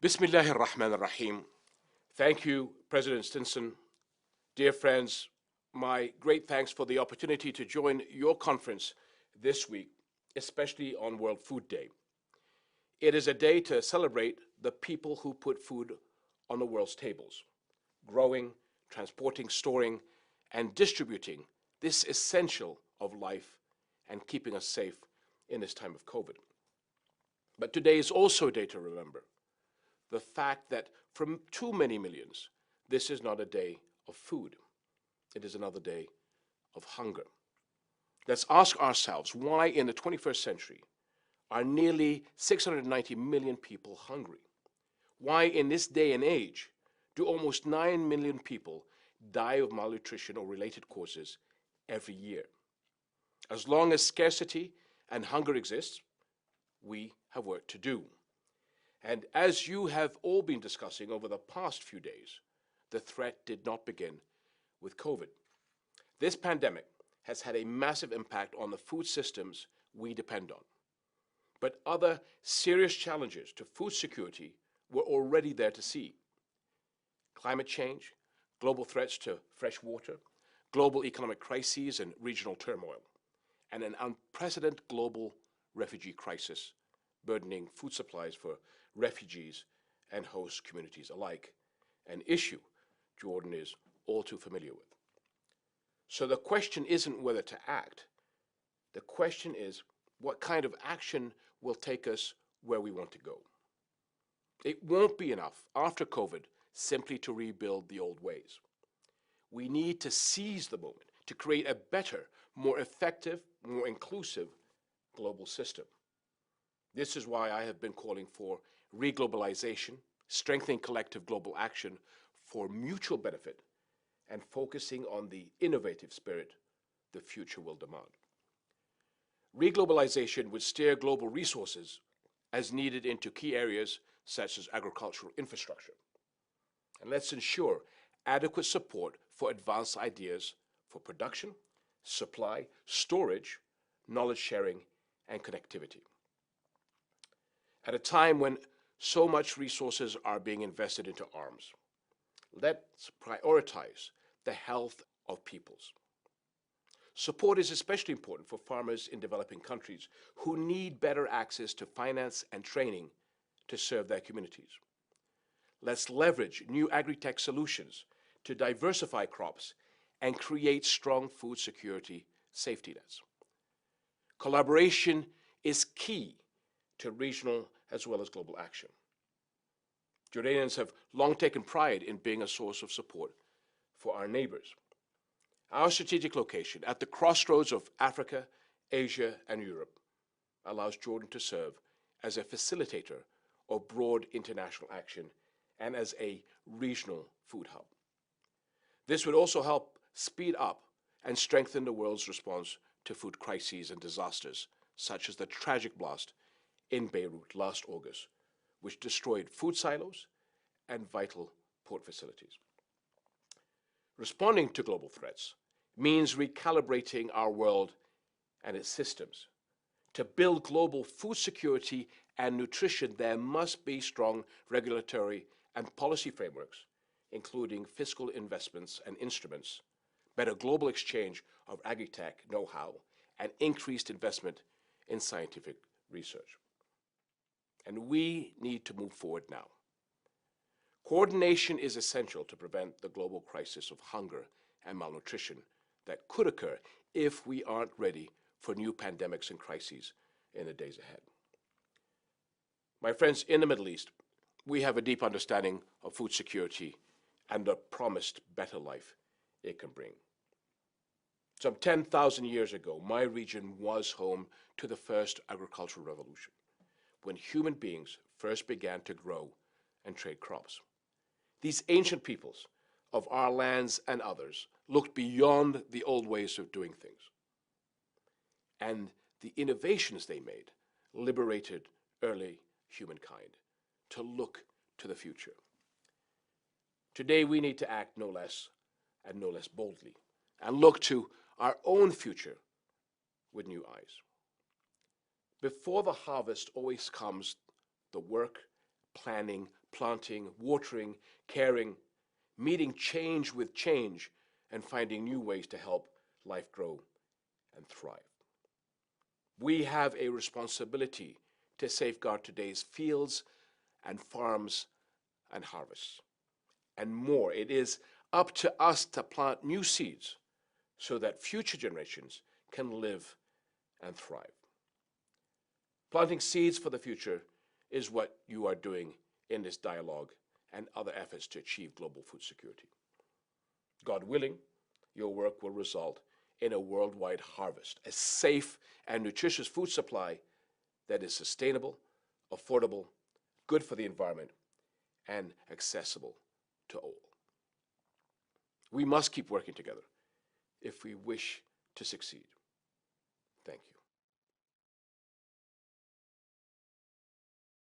Bismillahir Rahmanir Rahim. Thank you, President Stinson. Dear friends, my great thanks for the opportunity to join your conference this week, especially on World Food Day. It is a day to celebrate the people who put food on the world's tables, growing, transporting, storing, and distributing this essential of life and keeping us safe in this time of COVID. But today is also a day to remember the fact that for too many millions, this is not a day of food. It is another day of hunger. Let's ask ourselves why in the 21st century are nearly 690 million people hungry? Why in this day and age do almost 9 million people die of malnutrition or related causes every year? As long as scarcity and hunger exist, we have work to do. And as you have all been discussing over the past few days, the threat did not begin with COVID. This pandemic has had a massive impact on the food systems we depend on. But other serious challenges to food security were already there to see. Climate change, global threats to fresh water, global economic crises and regional turmoil, and an unprecedented global refugee crisis burdening food supplies for refugees and host communities alike, an issue Jordan is all too familiar with. So the question isn't whether to act. The question is what kind of action will take us where we want to go. It won't be enough after COVID simply to rebuild the old ways. We need to seize the moment to create a better, more effective, more inclusive global system. This is why I have been calling for reglobalization, strengthening collective global action for mutual benefit, and focusing on the innovative spirit the future will demand. Reglobalization would steer global resources as needed into key areas such as agricultural infrastructure. And let's ensure adequate support for advanced ideas for production, supply, storage, knowledge sharing, and connectivity. At a time when so much resources are being invested into arms, let's prioritize the health of peoples. Support is especially important for farmers in developing countries who need better access to finance and training to serve their communities. Let's leverage new agri-tech solutions to diversify crops and create strong food security safety nets. Collaboration is key to regional as well as global action. Jordanians have long taken pride in being a source of support for our neighbors. Our strategic location at the crossroads of Africa, Asia, and Europe allows Jordan to serve as a facilitator of broad international action and as a regional food hub. This would also help speed up and strengthen the world's response to food crises and disasters, such as the tragic blast in Beirut last August, which destroyed food silos and vital port facilities. Responding to global threats means recalibrating our world and its systems. To build global food security and nutrition, there must be strong regulatory and policy frameworks, including fiscal investments and instruments, better global exchange of agri-tech know-how, and increased investment in scientific research. And we need to move forward now. Coordination is essential to prevent the global crisis of hunger and malnutrition that could occur if we aren't ready for new pandemics and crises in the days ahead. My friends, in the Middle East, we have a deep understanding of food security and the promised better life it can bring. Some 10,000 years ago, my region was home to the first agricultural revolution, when human beings first began to grow and trade crops. These ancient peoples of our lands and others looked beyond the old ways of doing things. And the innovations they made liberated early humankind to look to the future. Today we need to act no less and no less boldly and look to our own future with new eyes. Before the harvest always comes the work, planning, planting, watering, caring, meeting change with change, and finding new ways to help life grow and thrive. We have a responsibility to safeguard today's fields and farms and harvests. And more, it is up to us to plant new seeds so that future generations can live and thrive. Planting seeds for the future is what you are doing in this dialogue and other efforts to achieve global food security. God willing, your work will result in a worldwide harvest, a safe and nutritious food supply that is sustainable, affordable, good for the environment, and accessible to all. We must keep working together if we wish to succeed. Thank you.